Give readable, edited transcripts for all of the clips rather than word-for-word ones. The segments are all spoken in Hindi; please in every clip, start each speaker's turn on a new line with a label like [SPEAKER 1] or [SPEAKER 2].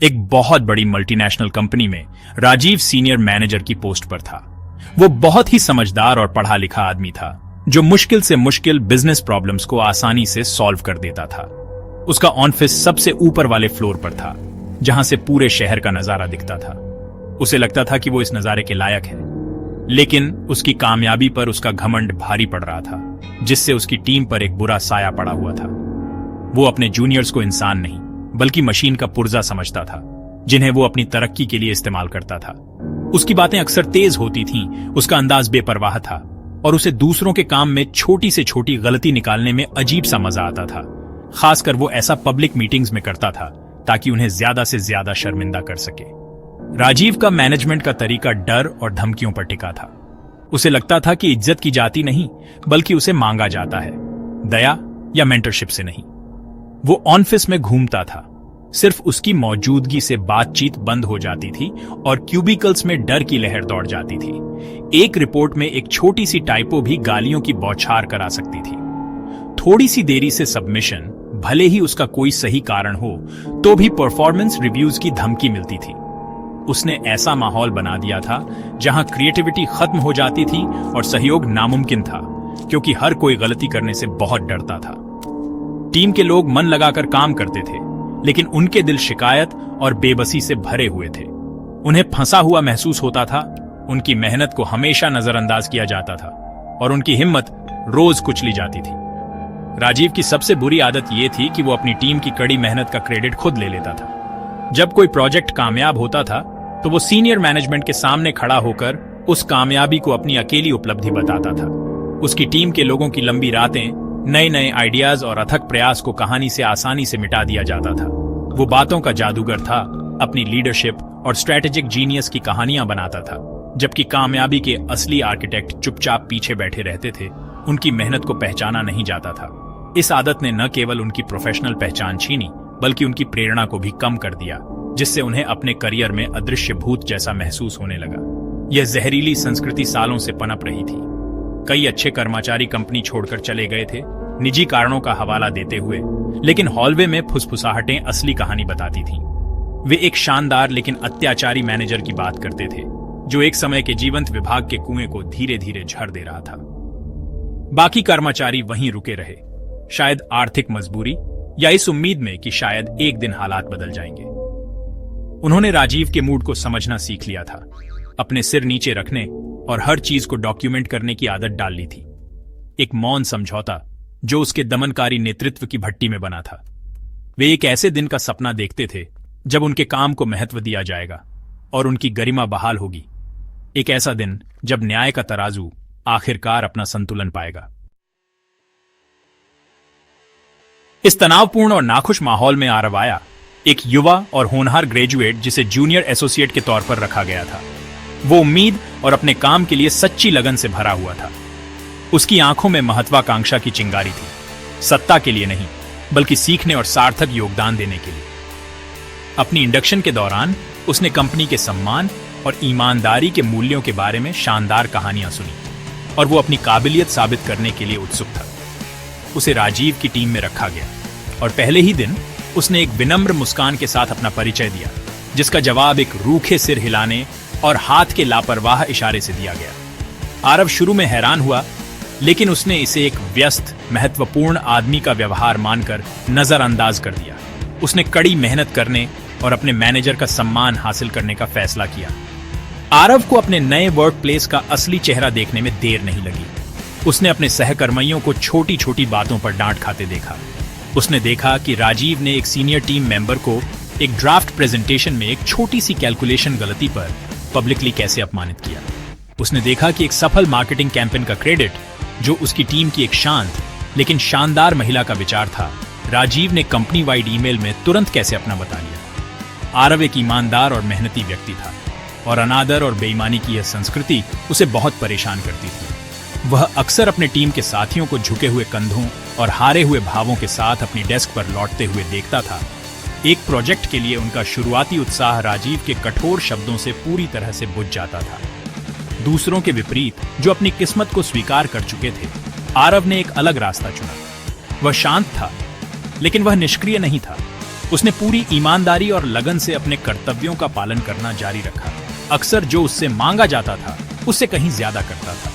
[SPEAKER 1] एक बहुत बड़ी मल्टीनेशनल कंपनी में राजीव सीनियर मैनेजर की पोस्ट पर था। वो बहुत ही समझदार और पढ़ा लिखा आदमी था जो मुश्किल से मुश्किल बिजनेस प्रॉब्लम्स को आसानी से सॉल्व कर देता था। उसका ऑफिस सबसे ऊपर वाले फ्लोर पर था, जहां से पूरे शहर का नजारा दिखता था। उसे लगता था कि वो इस नजारे के लायक है, लेकिन उसकी कामयाबी पर उसका घमंड भारी पड़ रहा था, जिससे उसकी टीम पर एक बुरा साया पड़ा हुआ था। वो अपने जूनियर्स को इंसान नहीं बल्कि मशीन का पुर्जा समझता था, जिन्हें वो अपनी तरक्की के लिए इस्तेमाल करता था। उसकी बातें अक्सर तेज होती थीं, उसका अंदाज बेपरवाह था और उसे दूसरों के काम में छोटी से छोटी गलती निकालने में अजीब सा मजा आता था। खासकर वो ऐसा पब्लिक मीटिंग्स में करता था ताकि उन्हें ज्यादा से ज्यादा शर्मिंदा कर सके। राजीव का मैनेजमेंट का तरीका डर और धमकियों पर टिका था। उसे लगता था कि इज्जत की जाती नहीं बल्कि उसे मांगा जाता है, दया या मेंटरशिप से नहीं। वो ऑफिस में घूमता था, सिर्फ उसकी मौजूदगी से बातचीत बंद हो जाती थी और क्यूबिकल्स में डर की लहर दौड़ जाती थी। एक रिपोर्ट में एक छोटी सी टाइपो भी गालियों की बौछार करा सकती थी। थोड़ी सी देरी से सबमिशन, भले ही उसका कोई सही कारण हो, तो भी परफॉर्मेंस रिव्यूज की धमकी मिलती थी। उसने ऐसा माहौल बना दिया था जहां क्रिएटिविटी खत्म हो जाती थी और सहयोग नामुमकिन था, क्योंकि हर कोई गलती करने से बहुत डरता था। टीम के लोग मन लगाकर काम करते थे, लेकिन उनके दिल शिकायत और बेबसी से भरे हुए थे। उन्हें फंसा हुआ महसूस होता था, उनकी मेहनत को हमेशा नजरअंदाज किया जाता था और उनकी हिम्मत रोज कुचली जाती थी। राजीव की सबसे बुरी आदत यह थी कि वो अपनी टीम की कड़ी मेहनत का क्रेडिट खुद ले लेता था। जब कोई प्रोजेक्ट कामयाब होता था तो वो सीनियर मैनेजमेंट के सामने खड़ा होकर उस कामयाबी को अपनी अकेली उपलब्धि बताता था। उसकी टीम के लोगों की लंबी रातें, नए नए आइडियाज और अथक प्रयास को कहानी से आसानी से मिटा दिया जाता था। वो बातों का जादूगर था, अपनी लीडरशिप और स्ट्रेटेजिक जीनियस की कहानियां बनाता था, जबकि कामयाबी के असली आर्किटेक्ट चुपचाप पीछे बैठे रहते थे। उनकी मेहनत को पहचाना नहीं जाता था। इस आदत ने न केवल उनकी प्रोफेशनल पहचान छीनी बल्कि उनकी प्रेरणा को भी कम कर दिया, जिससे उन्हें अपने करियर में अदृश्य भूत जैसा महसूस होने लगा। यह जहरीली संस्कृति सालों से पनप रही थी। कई अच्छे कर्मचारी कंपनी छोड़कर चले गए थे, निजी कारणों का हवाला देते हुए, लेकिन हॉलवे में फुसफुसाहटें असली कहानी बताती थीं। वे एक शानदार लेकिन अत्याचारी मैनेजर की बात करते थे, जो एक समय के जीवंत विभाग के कुएं को धीरे धीरे झड़ दे रहा था। बाकी कर्मचारी वहीं रुके रहे, शायद आर्थिक मजबूरी या इस उम्मीद में कि शायद एक दिन हालात बदल जाएंगे। उन्होंने राजीव के मूड को समझना सीख लिया था, अपने सिर नीचे रखने और हर चीज को डॉक्यूमेंट करने की आदत डाल ली थी। एक मौन समझौता जो उसके दमनकारी नेतृत्व की भट्टी में बना था। वे एक ऐसे दिन का सपना देखते थे जब उनके काम को महत्व दिया जाएगा और उनकी गरिमा बहाल होगी। एक ऐसा दिन जब न्याय का तराजू आखिरकार अपना संतुलन पाएगा। इस तनावपूर्ण और नाखुश माहौल में आरव आया, एक युवा और होनहार ग्रेजुएट जिसे जूनियर एसोसिएट के तौर पर रखा गया था। वो उम्मीद और अपने काम के लिए सच्ची लगन से भरा हुआ था। उसकी आंखों में महत्वाकांक्षा की चिंगारी थी, सत्ता के लिए नहीं बल्कि सीखने और सार्थक योगदान देने के लिए। अपनी इंडक्शन के दौरान उसने कंपनी के सम्मान और ईमानदारी के मूल्यों के बारे में शानदार कहानियां सुनी और वो अपनी काबिलियत साबित करने के लिए उत्सुक था। उसे राजीव की टीम में रखा गया और पहले ही दिन उसने एक विनम्र मुस्कान के साथ अपना परिचय दिया, जिसका जवाब एक रूखे सिर हिलाने और हाथ के लापरवाह इशारे से दिया गया। आरव शुरू में हैरान हुआ, लेकिन उसने इसे एक व्यस्त, महत्वपूर्ण आदमी का व्यवहार मानकर नजरअंदाज कर दिया। उसने कड़ी मेहनत करने और अपने मैनेजर का सम्मान हासिल करने का फैसला किया। आरव को अपने नए वर्क प्लेस का असली चेहरा देखने में देर नहीं लगी। उसने अपने सहकर्मियों को छोटी छोटी बातों पर डांट खाते देखा। उसने देखा कि राजीव ने एक सीनियर टीम मेंबर को एक ड्राफ्ट प्रेजेंटेशन में एक छोटी सी कैलकुलेशन गलती पर पब्लिकली कैसे अपमानित किया। उसने देखा कि एक सफल मार्केटिंग कैंपेन का क्रेडिट, जो उसकी टीम की एक शांत लेकिन शानदार महिला का विचार था, राजीव ने कंपनी वाइड ईमेल में तुरंत कैसे अपना बता लिया। आरव एक ईमानदार और मेहनती व्यक्ति था और अनादर और बेईमानी की यह संस्कृति उसे बहुत परेशान करती थी। वह अक्सर अपने टीम के साथियों को झुके हुए कंधों और हारे हुए भावों के साथ अपनी डेस्क पर लौटते हुए देखता था। एक प्रोजेक्ट के लिए उनका शुरुआती उत्साह राजीव के कठोर शब्दों से पूरी तरह से बुझ जाता था। दूसरों के विपरीत, जो अपनी किस्मत को स्वीकार कर चुके थे, आरव ने एक अलग रास्ता चुना। वह शांत था, लेकिन वह निष्क्रिय नहीं था। उसने पूरी ईमानदारी और लगन से अपने कर्तव्यों का पालन करना जारी रखा। अक्सर जो उससे मांगा जाता था उससे कहीं ज्यादा करता था।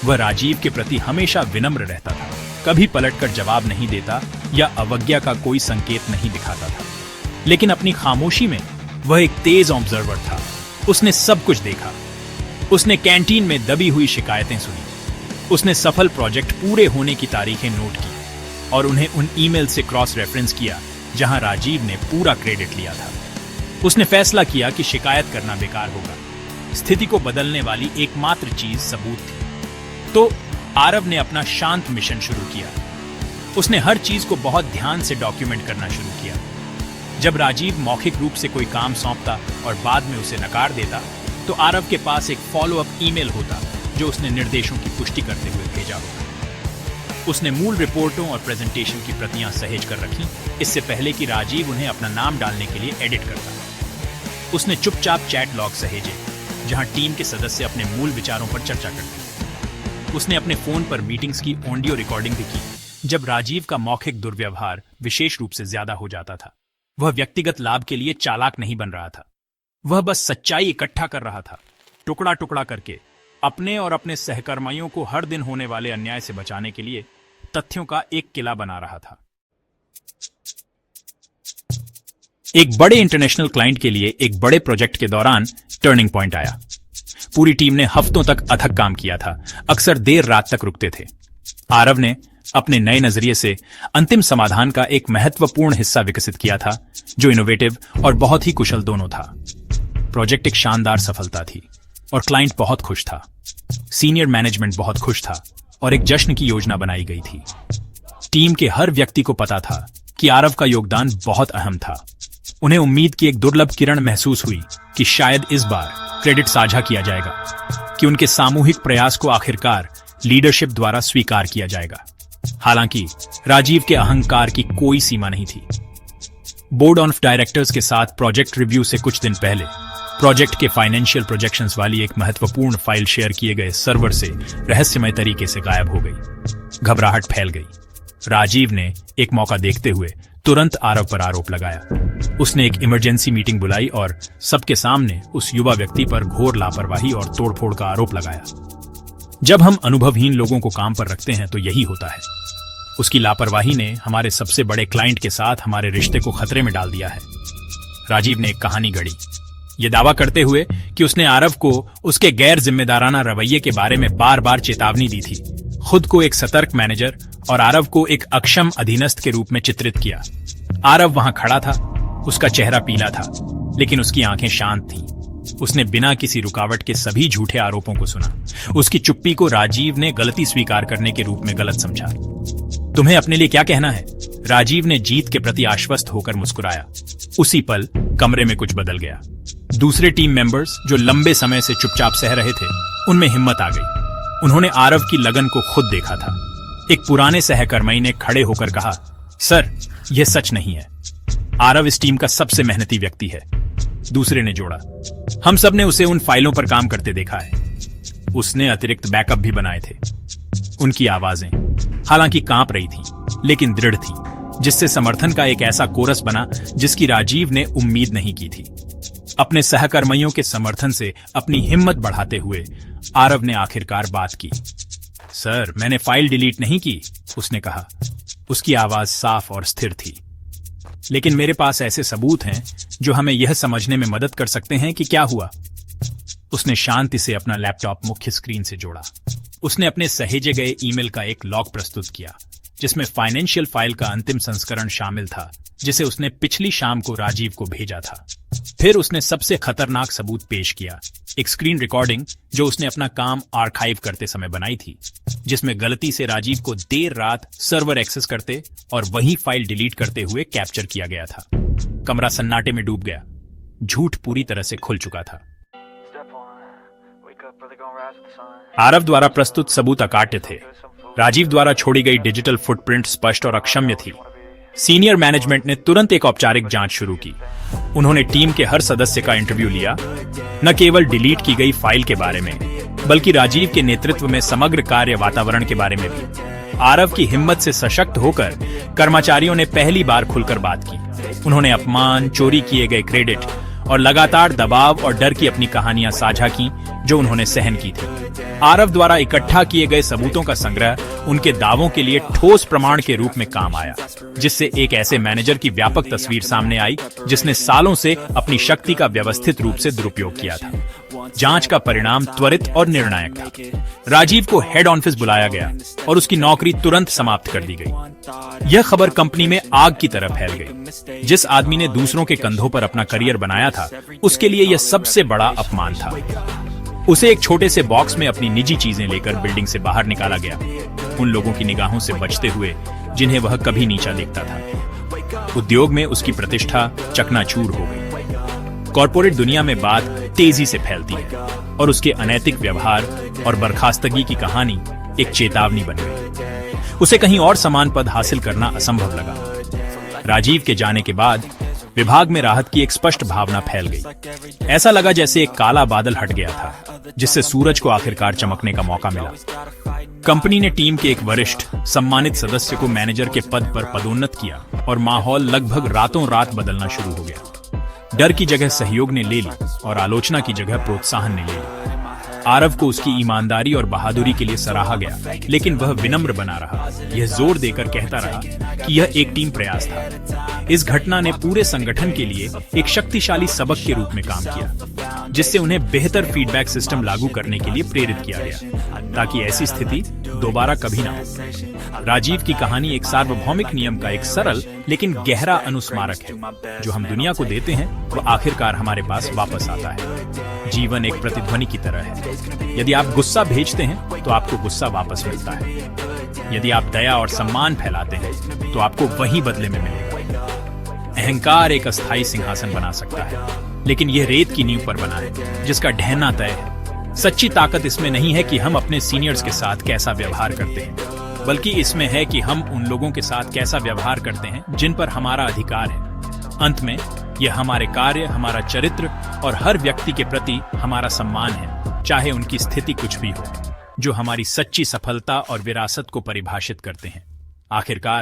[SPEAKER 1] वह राजीव के प्रति हमेशा विनम्र रहता था, कभी पलटकर जवाब नहीं देता या अवज्ञा का कोई संकेत नहीं दिखाता था। लेकिन अपनी खामोशी में वह एक तेज ऑब्जर्वर था। उसने सब कुछ देखा। उसने कैंटीन में दबी हुई शिकायतें सुनी। उसने सफल प्रोजेक्ट पूरे होने की तारीखें नोट की और उन्हें उन ईमेल से क्रॉस रेफरेंस किया जहां राजीव ने पूरा क्रेडिट लिया था। उसने फैसला किया कि शिकायत करना बेकार होगा। स्थिति को बदलने वाली एकमात्र चीज सबूत थी। तो आरव ने अपना शांत मिशन शुरू किया। उसने हर चीज को बहुत ध्यान से डॉक्यूमेंट करना शुरू किया। जब राजीव मौखिक रूप से कोई काम सौंपता और बाद में उसे नकार देता, तो आरव के पास एक फॉलो अप ईमेल होता जो उसने निर्देशों की पुष्टि करते हुए भेजा होता। उसने मूल रिपोर्टों और प्रेजेंटेशन की प्रतियां सहेज कर रखी, इससे पहले कि राजीव उन्हें अपना नाम डालने के लिए एडिट करता। उसने चुपचाप चैट लॉग सहेजे जहां टीम के सदस्य अपने मूल विचारों पर चर्चा करते। उसने अपने फोन पर मीटिंग्स की ऑडियो रिकॉर्डिंग भी की जब राजीव का मौखिक दुर्व्यवहार विशेष रूप से ज्यादा हो जाता था। वह व्यक्तिगत लाभ के लिए चालाक नहीं बन रहा था, वह बस सच्चाई इकट्ठा कर रहा था, टुकड़ा टुकड़ा करके अपने और अपने सहकर्मियों को हर दिन होने वाले अन्याय से बचाने के लिए तथ्यों का एक किला बना रहा था। एक बड़े इंटरनेशनल क्लाइंट के लिए एक बड़े प्रोजेक्ट के दौरान टर्निंग पॉइंट आया। पूरी टीम ने हफ्तों तक अथक काम किया था, अक्सर देर रात तक रुकते थे। आरव ने अपने नए नजरिए से अंतिम समाधान का एक महत्वपूर्ण हिस्सा विकसित किया था जो इनोवेटिव और बहुत ही कुशल दोनों था। प्रोजेक्ट एक शानदार सफलता थी और क्लाइंट बहुत खुश था। सीनियर मैनेजमेंट बहुत खुश था और एक जश्न की योजना बनाई गई थी। टीम के हर व्यक्ति को पता था कि आरव का योगदान बहुत अहम था। उन्हें उम्मीद की एक दुर्लभ किरण महसूस हुई कि शायद इस बार क्रेडिट साझा किया जाएगा, कि उनके सामूहिक प्रयास को आखिरकार लीडरशिप द्वारा स्वीकार किया जाएगा। हालांकि राजीव के अहंकार की कोई सीमा नहीं थी। बोर्ड ऑफ डायरेक्टर्स के साथ प्रोजेक्ट रिव्यू से कुछ दिन पहले प्रोजेक्ट के फाइनेंशियल प्रोजेक्शंस वाली एक महत्वपूर्ण फाइल शेयर किए गए सर्वर से रहस्यमय तरीके से गायब हो गई। घबराहट फैल गई। राजीव ने एक मौका देखते हुए तुरंत आरव पर आरोप लगाया। उसने एक इमरजेंसी मीटिंग बुलाई और सबके सामने उस युवा व्यक्ति पर घोर लापरवाही और तोड़फोड़ का आरोप लगाया। जब हम अनुभवहीन लोगों को काम पर रखते हैं तो यही होता है। उसकी लापरवाही ने हमारे सबसे बड़े क्लाइंट के साथ हमारे रिश्ते को खतरे में डाल दिया है। राजीव ने एक कहानी गढ़ी, ये दावा करते हुए कि उसने आरव को उसके गैर जिम्मेदाराना रवैये के बारे में बार बार चेतावनी दी थी। खुद को एक सतर्क मैनेजर और आरव को एक अक्षम अधीनस्थ के रूप में चित्रित किया। आरव वहां खड़ा था, उसका चेहरा पीला था, लेकिन उसकी आंखें शांत थीं। उसने बिना किसी रुकावट के सभी झूठे आरोपों को सुना। उसकी चुप्पी को राजीव ने गलती स्वीकार करने के रूप में गलत समझा। तुम्हें अपने लिए क्या कहना है? राजीव ने जीत के प्रति आश्वस्त होकर मुस्कुराया। उसी पल कमरे में कुछ बदल गया। दूसरे टीम मेंबर्स जो लंबे समय से चुपचाप सह रहे थे, उनमें हिम्मत आ गई। उन्होंने आरव की लगन को खुद देखा था। एक पुराने सहकर्मी ने खड़े होकर कहा, सर, यह सच नहीं है। आरव इस टीम का सबसे मेहनती व्यक्ति है। दूसरे ने जोड़ा, हम सब ने उसे उन फाइलों पर काम करते देखा है। उसने अतिरिक्त बैकअप भी बनाए थे। उनकी आवाजें हालांकि कांप रही थी, लेकिन दृढ़ थी, जिससे समर्थन का एक ऐसा कोरस बना जिसकी राजीव ने उम्मीद नहीं की थी। अपने सहकर्मियों के समर्थन से अपनी हिम्मत बढ़ाते हुए आरव ने आखिरकार बात की। सर, मैंने फाइल डिलीट नहीं की, उसने कहा। उसकी आवाज साफ और स्थिर थी। लेकिन मेरे पास ऐसे सबूत हैं जो हमें यह समझने में मदद कर सकते हैं कि क्या हुआ। उसने शांति से अपना लैपटॉप मुख्य स्क्रीन से जोड़ा। उसने अपने सहेजे गए ईमेल का एक लॉग प्रस्तुत किया, जिसमें फाइनेंशियल फाइल का अंतिम संस्करण शामिल था, जिसे उसने पिछली शाम को राजीव को भेजा था। फिर उसने सबसे खतरनाक सबूत पेश किया, एक स्क्रीन रिकॉर्डिंग जो उसने अपना काम आर्काइव करते समय बनाई थी, जिसमें गलती से राजीव को देर रात सर्वर एक्सेस करते और वही फाइल डिलीट करते हुए कैप्चर किया गया था। कमरा सन्नाटे में डूब गया। झूठ पूरी तरह से खुल चुका था। आरव द्वारा प्रस्तुत सबूत अकाट्य थे। राजीव द्वारा छोड़ी गई डिजिटल फुटप्रिंट स्पष्ट और अक्षम्य थी। सीनियर मैनेजमेंट ने तुरंत एक औपचारिक जांच शुरू की। उन्होंने टीम के हर सदस्य का इंटरव्यू लिया, न केवल डिलीट की गई फाइल के बारे में, बल्कि राजीव के नेतृत्व में समग्र कार्य वातावरण के बारे में भी। आरव की हिम्मत से सशक्त होकर कर्मचारियों ने पहली बार खुलकर बात की। उन्होंने अपमान, चोरी किए गए क्रेडिट और लगातार दबाव और डर की अपनी कहानियां साझा की जो उन्होंने सहन की थी। आरव द्वारा इकट्ठा किए गए सबूतों का संग्रह उनके दावों के लिए ठोस प्रमाण के रूप में काम आया, जिससे एक ऐसे मैनेजर की व्यापक तस्वीर सामने आई जिसने सालों से अपनी शक्ति का व्यवस्थित रूप से दुरुपयोग किया था। जांच का परिणाम त्वरित और निर्णायक था। राजीव को हेड ऑफिस बुलाया गया और उसकी नौकरी तुरंत समाप्त कर दी गई। यह खबर कंपनी में आग की तरह फैल गई। जिस आदमी ने दूसरों के कंधों पर अपना करियर बनाया था, उसके लिए यह सबसे बड़ा अपमान था। उसे एक छोटे से बॉक्स में अपनी निजी चीजें लेकर बिल्डिंग से बाहर निकाला गया, उन लोगों की निगाहों से बचते हुए जिन्हें वह कभी नीचा देखता था। उद्योग में उसकी प्रतिष्ठा चकनाचूर हो गई। कॉर्पोरेट दुनिया में बात तेजी से फैलती है और उसके अनैतिक व्यवहार और बर्खास्तगी की कहानी एक चेतावनी बन गई। उसे कहीं और समान पद हासिल करना असंभव लगा। राजीव के जाने के बाद विभाग में राहत की एक स्पष्ट भावना फैल गई। ऐसा लगा जैसे एक काला बादल हट गया था, जिससे सूरज को आखिरकार चमकने का मौका मिला। कंपनी ने टीम के एक वरिष्ठ सम्मानित सदस्य को मैनेजर के पद पर पदोन्नत किया और माहौल लगभग रातों रात बदलना शुरू हो गया। डर की जगह सहयोग ने ले ली और आलोचना की जगह प्रोत्साहन ने ले ली। आरव को उसकी ईमानदारी और बहादुरी के लिए सराहा गया, लेकिन वह विनम्र बना रहा। यह जोर देकर कहता रहा कि यह एक टीम प्रयास था। इस घटना ने पूरे संगठन के लिए एक शक्तिशाली सबक के रूप में काम किया, जिससे उन्हें बेहतर फीडबैक सिस्टम लागू करने के लिए प्रेरित किया गया, ताकि ऐसी स्थिति दोबारा कभी ना हो। राजीव की कहानी एक सार्वभौमिक नियम का एक सरल लेकिन गहरा अनुस्मारक है। जो हम दुनिया को देते हैं वह आखिरकार हमारे पास वापस आता है। जीवन एक प्रतिध्वनि की तरह है। यदि आप गुस्सा भेजते हैं तो आपको गुस्सा वापस मिलता है। यदि आप दया और सम्मान फैलाते हैं तो आपको वही बदले में मिलेगा। अहंकार एक अस्थायी सिंहासन बना सकता है, लेकिन यह रेत की नींव पर बना है जिसका ढहना तय है। सच्ची ताकत इसमें नहीं है कि हम अपने सीनियर्स के साथ कैसा व्यवहार करते हैं, बल्कि इसमें है कि हम उन लोगों के साथ कैसा व्यवहार करते हैं जिन पर हमारा अधिकार है। अंत में यह हमारे कार्य, हमारा चरित्र और हर व्यक्ति के प्रति हमारा सम्मान है, चाहे उनकी स्थिति कुछ भी हो, जो हमारी सच्ची सफलता और विरासत को परिभाषित करते हैं। आखिरकार